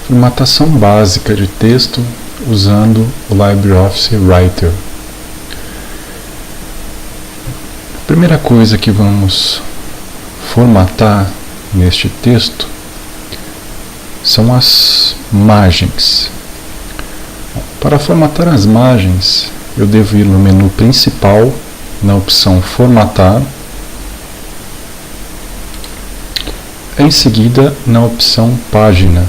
Formatação básica de texto usando o LibreOffice Writer. A primeira coisa que vamos formatar neste texto são as margens. Para formatar as margens, eu devo ir no menu principal, na opção Formatar, em seguida na opção Página.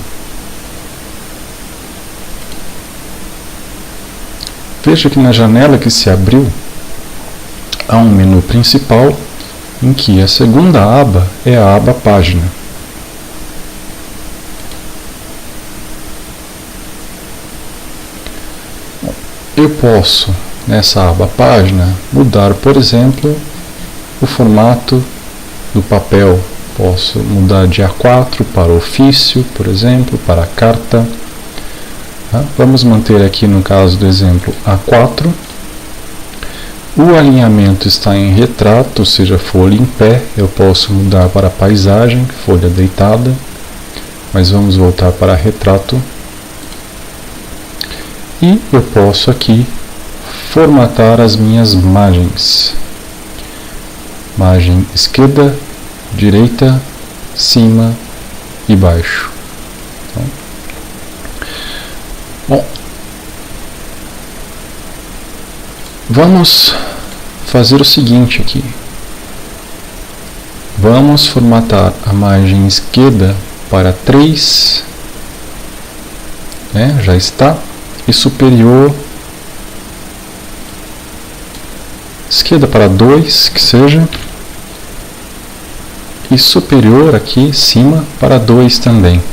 Veja que na janela que se abriu, há um menu principal em que a segunda aba é a aba Página. Eu posso, nessa aba Página, mudar, por exemplo, o formato do papel. Posso mudar de A4 para ofício, por exemplo, para carta. Vamos manter aqui no caso do exemplo A4. O alinhamento está em retrato, ou seja, folha em pé. Eu posso mudar para paisagem, folha deitada. Mas vamos voltar para retrato. E eu posso aqui formatar as minhas margens. Margem esquerda, direita, cima e baixo. Bom, vamos fazer o seguinte aqui. Vamos formatar a margem esquerda para 3, já está, e superior, esquerda para 2, que seja, e superior aqui, cima, para 2 também.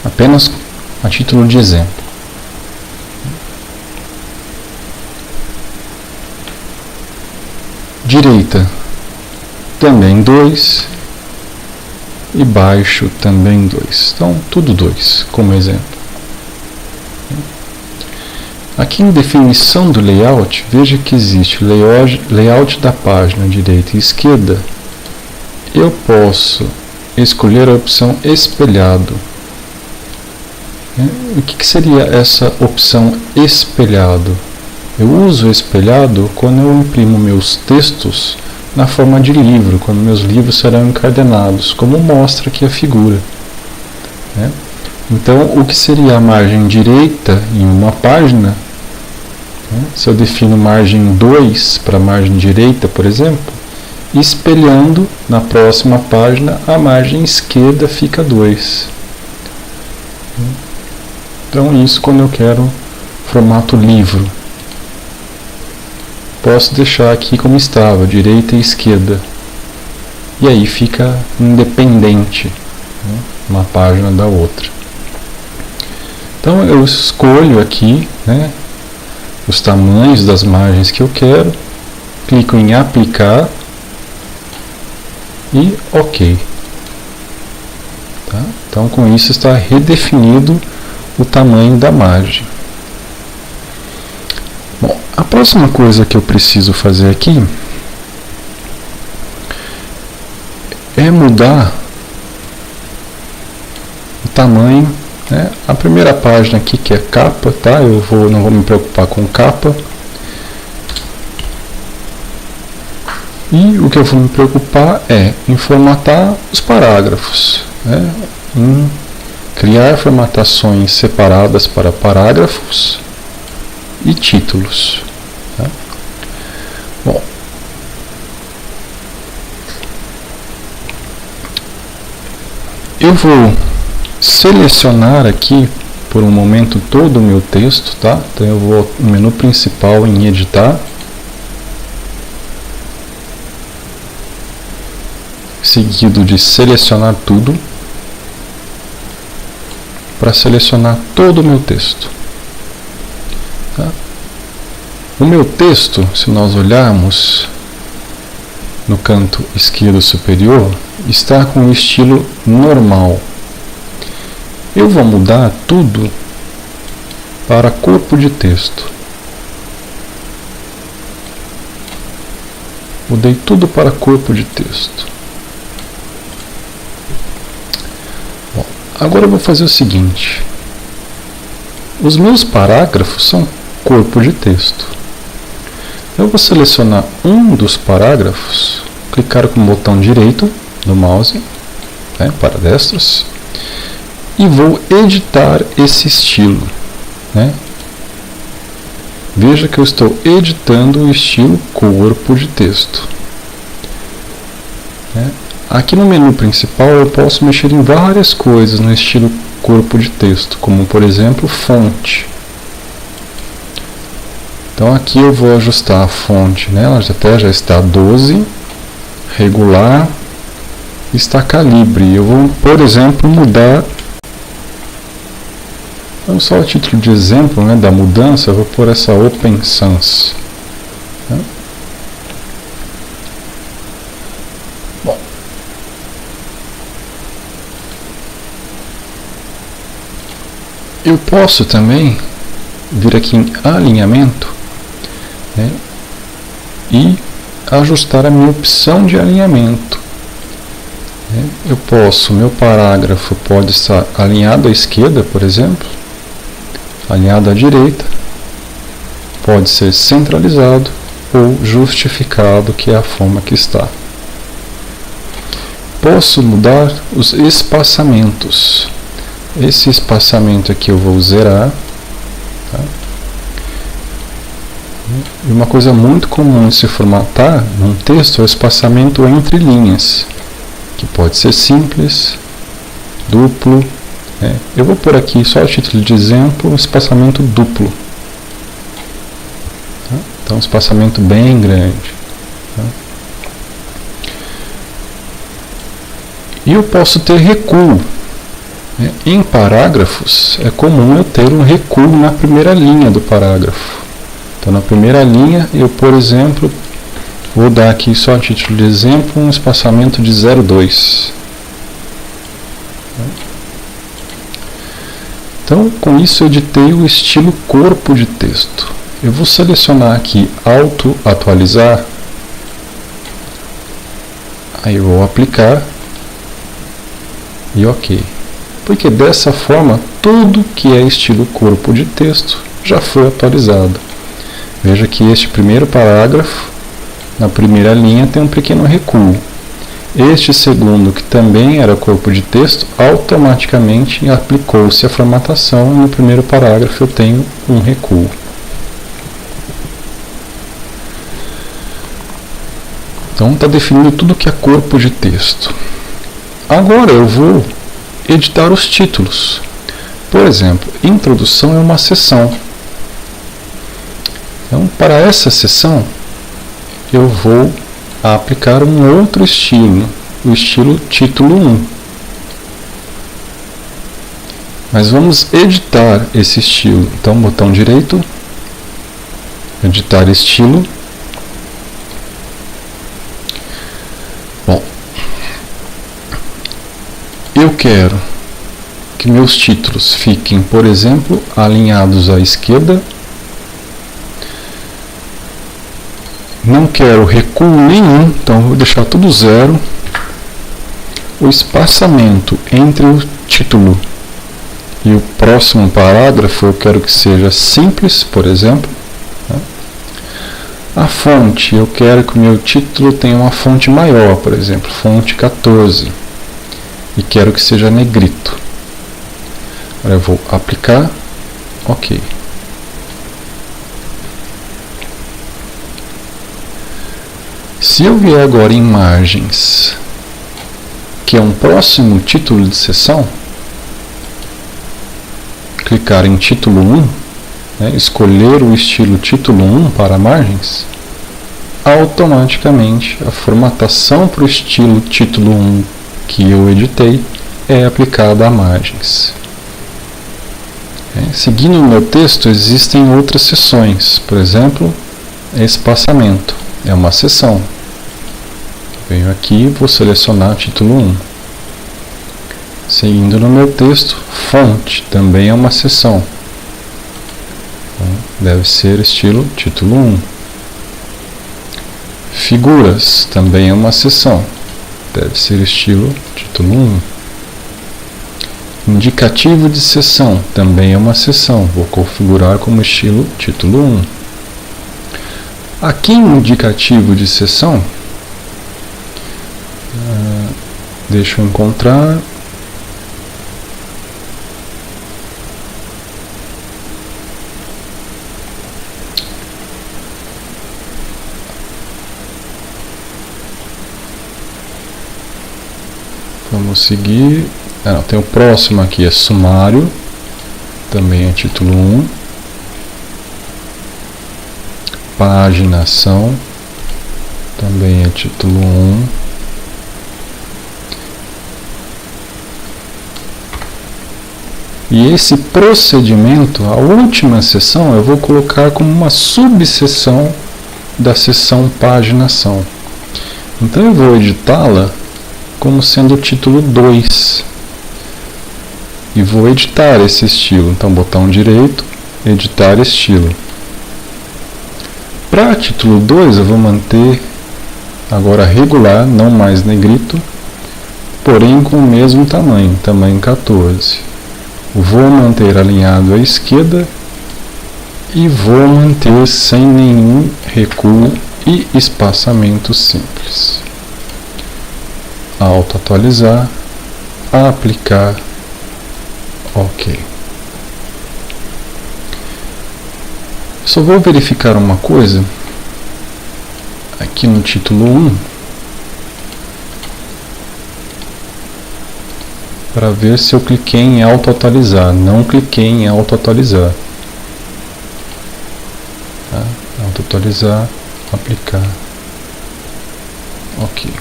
Apenas a título de exemplo. Direita também 2 e baixo também 2. Então, tudo 2 como exemplo. Aqui em definição do layout, veja que existe layout da página direita e esquerda. Eu posso escolher a opção espelhado. O que seria essa opção espelhado? Eu uso espelhado quando eu imprimo meus textos na forma de livro, quando meus livros serão encadernados, como mostra aqui a figura. Então, o que seria a margem direita em uma página? Se eu defino margem 2 para a margem direita, por exemplo, espelhando na próxima página, a margem esquerda fica 2. Então, isso quando eu quero formato livro. Posso deixar aqui como estava, direita e esquerda. E aí fica independente, uma página da outra. Então, eu escolho aqui, os tamanhos das margens que eu quero, clico em aplicar e OK. Então, com isso está redefinido o tamanho da margem. Bom, a próxima coisa que eu preciso fazer aqui é mudar o tamanho. A primeira página aqui, que é capa, eu não vou me preocupar com capa. E o que eu vou me preocupar é em formatar os parágrafos, em criar formatações separadas para parágrafos e títulos. Bom, eu vou selecionar aqui por um momento todo o meu texto, Então eu vou no menu principal em editar, seguido de selecionar tudo, para selecionar todo o meu texto. O meu texto, se nós olharmos no canto esquerdo superior, está com o estilo normal. Eu vou mudar tudo para corpo de texto. Mudei tudo para corpo de texto. Bom, Agora eu vou fazer o seguinte. Os meus parágrafos são corpo de texto. Eu vou selecionar um dos parágrafos, clicar com o botão direito do mouse, para destros, e vou editar esse estilo. Veja que eu estou editando o estilo corpo de texto. Aqui no menu principal eu posso mexer em várias coisas no estilo corpo de texto, como por exemplo fonte. Então aqui eu vou ajustar a fonte, ela até já está 12, regular, está calibre. Eu vou, por exemplo, mudar, vamos só o título de exemplo da mudança, eu vou pôr essa Open Sans. Bom, eu posso também vir aqui em alinhamento e ajustar a minha opção de alinhamento. Eu posso, meu parágrafo pode estar alinhado à esquerda, por exemplo, alinhado à direita, pode ser centralizado ou justificado, que é a forma que está. Posso mudar os espaçamentos. Esse espaçamento aqui eu vou zerar. E uma coisa muito comum de se formatar num texto é o espaçamento entre linhas, que pode ser simples, duplo. Eu vou pôr aqui só a título de exemplo um espaçamento duplo. Então, um espaçamento bem grande. E eu posso ter recuo. Em parágrafos, é comum eu ter um recuo na primeira linha do parágrafo. Então, na primeira linha, eu, por exemplo, vou dar aqui só a título de exemplo um espaçamento de 0,2. Então, com isso, eu editei o estilo corpo de texto. Eu vou selecionar aqui Auto Atualizar. Aí eu vou aplicar e OK. Porque dessa forma, tudo que é estilo corpo de texto já foi atualizado. Veja que este primeiro parágrafo, na primeira linha, tem um pequeno recuo. Este segundo, que também era corpo de texto, automaticamente aplicou-se a formatação e no primeiro parágrafo eu tenho um recuo. Então está definido tudo que é corpo de texto. Agora eu vou editar os títulos. Por exemplo, introdução é uma seção. Então, para essa seção, eu vou aplicar um outro estilo, o estilo título 1. Mas vamos editar esse estilo. Então, botão direito, editar estilo. Bom, eu quero que meus títulos fiquem, por exemplo, alinhados à esquerda. Não quero recuo nenhum, então vou deixar tudo zero. O espaçamento entre o título e o próximo parágrafo eu quero que seja simples, por exemplo. A fonte, eu quero que o meu título tenha uma fonte maior, por exemplo, fonte 14. E quero que seja negrito. Agora eu vou aplicar, OK. Se eu vier agora em margens, que é um próximo título de seção, clicar em título 1, escolher o estilo título 1 para margens, automaticamente a formatação para o estilo título 1 que eu editei é aplicada a margens. Seguindo o meu texto, existem outras seções, por exemplo, espaçamento, é uma seção. Venho aqui e vou selecionar título 1. Seguindo no meu texto, fonte também é uma seção. Então, deve ser estilo título 1. Figuras também é uma seção. Deve ser estilo título 1. Indicativo de seção, também é uma seção, vou configurar como estilo título 1. Aqui no indicativo de seção, deixa eu encontrar. Vamos seguir. Tem o próximo aqui, é sumário, também é título 1. Paginação, também é título 1. E esse procedimento, a última seção, eu vou colocar como uma subseção da seção paginação. Então eu vou editá-la como sendo o título 2. E vou editar esse estilo. Então, botão direito, editar estilo. Para título 2, eu vou manter agora regular, não mais negrito, porém com o mesmo tamanho, tamanho 14. Vou manter alinhado à esquerda e vou manter sem nenhum recuo e espaçamento simples. Auto-atualizar, aplicar, ok. Só vou verificar uma coisa aqui no título 1 para ver se eu cliquei em auto-atualizar. Não cliquei em auto-atualizar. Tá? Auto-atualizar, aplicar, ok.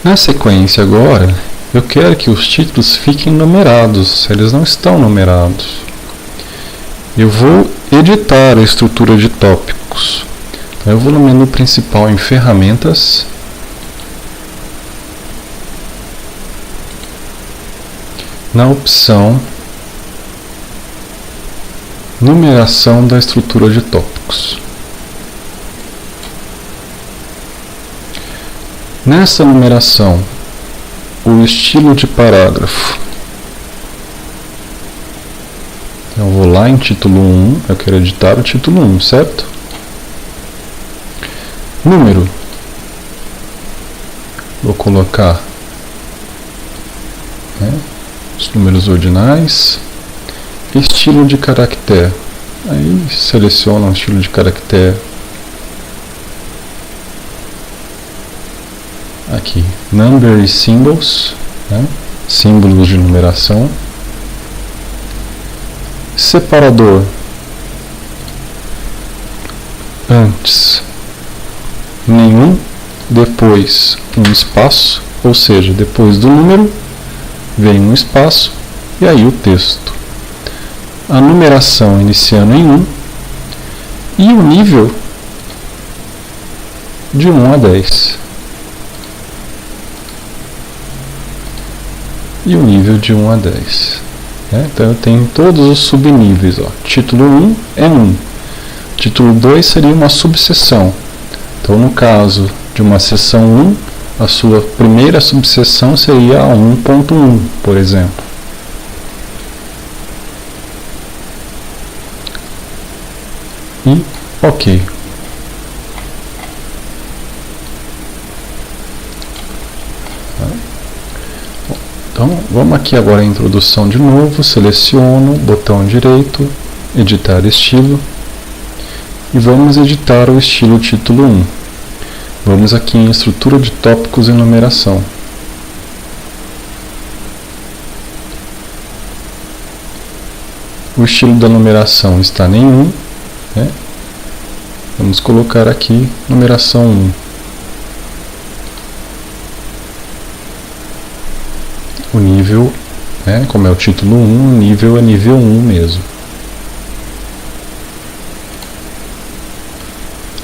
Na sequência agora, eu quero que os títulos fiquem numerados, eles não estão numerados. Eu vou editar a estrutura de tópicos. Então, eu vou no menu principal em ferramentas, na opção numeração da estrutura de tópicos. Nessa numeração, o estilo de parágrafo. Eu vou lá em título 1, eu quero editar o título 1, certo? Número. Vou colocar os números ordinais. Estilo de caractere. Aí seleciona o estilo de caractere. Aqui, number e symbols, símbolos de numeração. Separador. Antes, nenhum, depois um espaço, ou seja, depois do número vem um espaço e aí o texto. A numeração iniciando em 1 e o nível de 1 a 10. E o nível de 1 a 10. Então eu tenho todos os subníveis. Título 1 é 1. Título 2 seria uma subseção. Então, no caso de uma seção 1, a sua primeira subseção seria a 1.1, por exemplo. E ok. Então, vamos aqui agora a introdução de novo, seleciono, botão direito, editar estilo, e vamos editar o estilo título 1. Vamos aqui em estrutura de tópicos e numeração. O estilo da numeração está em 1, Vamos colocar aqui numeração 1. O nível, como é o título 1, o nível é nível 1 mesmo.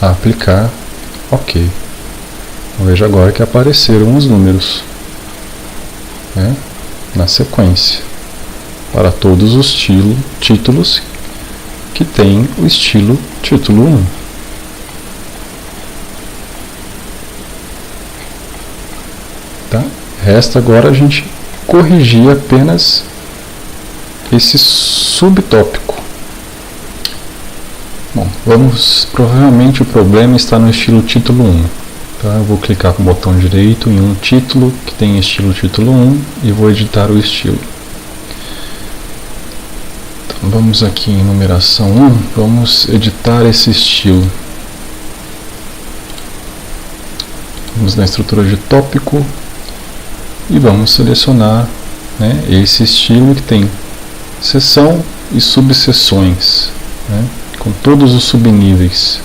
Aplicar, ok. Veja agora que apareceram os números na sequência para todos os títulos que tem o estilo título 1. Tá? Resta agora a gente corrigir apenas esse subtópico. Bom, provavelmente o problema está no estilo título 1. Tá? Eu vou clicar com o botão direito em um título que tem estilo título 1 e vou editar o estilo. Então, vamos aqui em numeração 1, vamos editar esse estilo. Vamos na estrutura de tópico e vamos selecionar, né, esse estilo que tem seção e subseções, né, com todos os subníveis.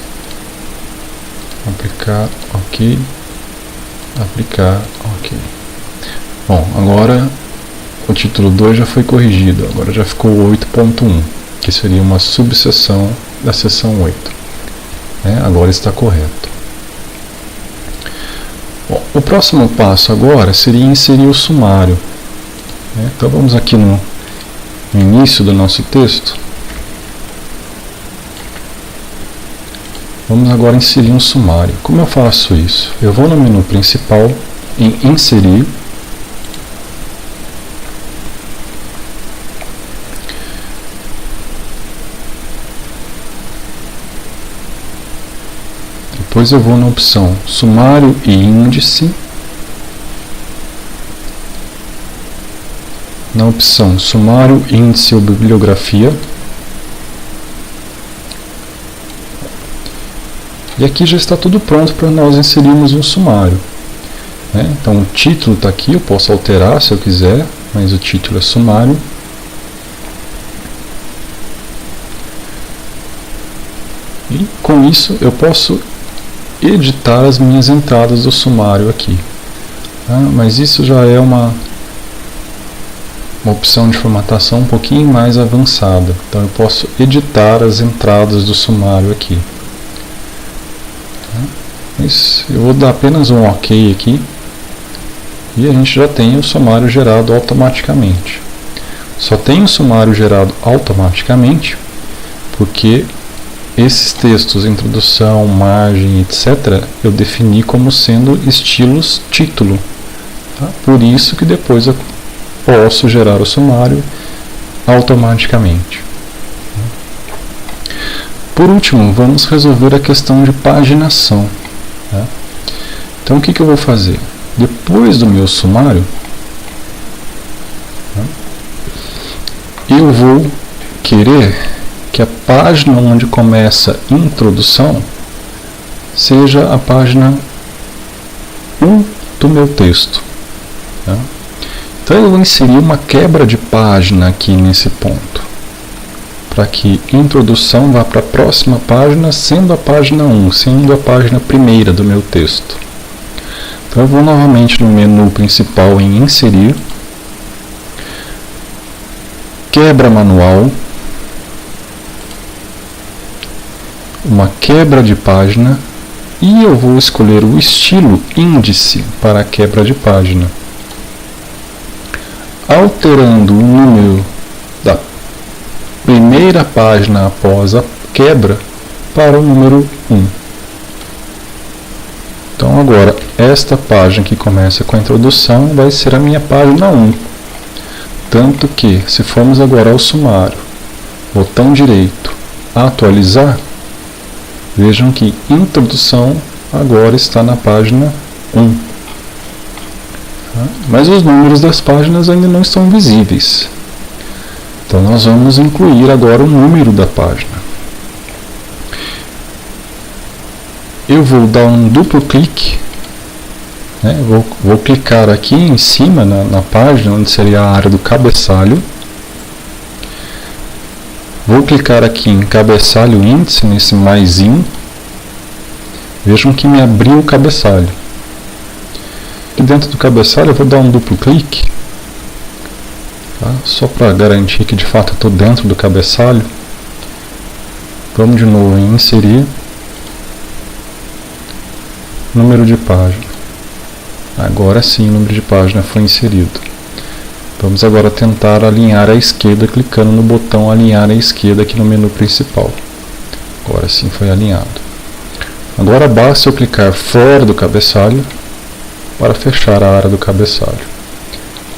Aplicar, ok. Aplicar, ok. Bom, agora o título 2 já foi corrigido, agora já ficou 8.1, que seria uma subseção da seção 8. Né, agora está correto. Bom, o próximo passo agora seria inserir o sumário. Né, então vamos aqui no início do nosso texto. Vamos agora inserir um sumário. Como eu faço isso? Eu vou no menu principal, em Inserir. Depois eu vou na opção Sumário e Índice. Na opção Sumário, Índice ou Bibliografia. E aqui já está tudo pronto para nós inserirmos um sumário. Né? Então o título está aqui, eu posso alterar se eu quiser, mas o título é sumário. E com isso eu posso editar as minhas entradas do sumário aqui. Tá? Mas isso já é uma opção de formatação um pouquinho mais avançada. Então eu posso editar as entradas do sumário aqui. Mas eu vou dar apenas um OK aqui e a gente já tem o sumário gerado automaticamente. Só tem o sumário gerado automaticamente porque esses textos, introdução, margem, etc., eu defini como sendo estilos título. Tá? Por isso que depois eu posso gerar o sumário automaticamente. Por último, vamos resolver a questão de paginação. Tá? Então o que eu vou fazer? Depois do meu sumário, tá, eu vou querer que a página onde começa a introdução seja a página 1 do meu texto. Tá? Então eu vou inserir uma quebra de página aqui nesse ponto, para que a introdução vá para a próxima página, sendo a página 1, sendo a página primeira do meu texto. Então eu vou novamente no menu principal em Inserir, Quebra Manual, uma quebra de página, e eu vou escolher o estilo Índice para a quebra de página, alterando o número da primeira página após a quebra para o número 1. Então agora, esta página que começa com a introdução vai ser a minha página 1. Tanto que, se formos agora ao sumário, botão direito, atualizar, vejam que introdução agora está na página 1. Mas os números das páginas ainda não estão visíveis. Então nós vamos incluir agora o número da página. Eu vou dar um duplo clique, né? Vou clicar aqui em cima na página, onde seria a área do cabeçalho. Vou clicar aqui em cabeçalho índice, nesse maisinho. Vejam que me abriu o cabeçalho. Aqui dentro do cabeçalho eu vou dar um duplo clique. Tá? Só para garantir que de fato eu estou dentro do cabeçalho. Vamos de novo em Inserir, Número de página. Agora sim o número de página foi inserido. Vamos agora tentar alinhar à esquerda, clicando no botão Alinhar à esquerda aqui no menu principal. Agora sim foi alinhado. Agora basta eu clicar fora do cabeçalho para fechar a área do cabeçalho.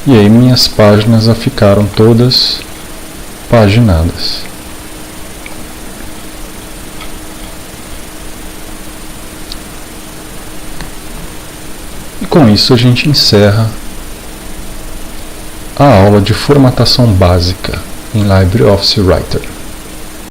E aí minhas páginas já ficaram todas paginadas. E com isso a gente encerra a aula de formatação básica em LibreOffice Writer.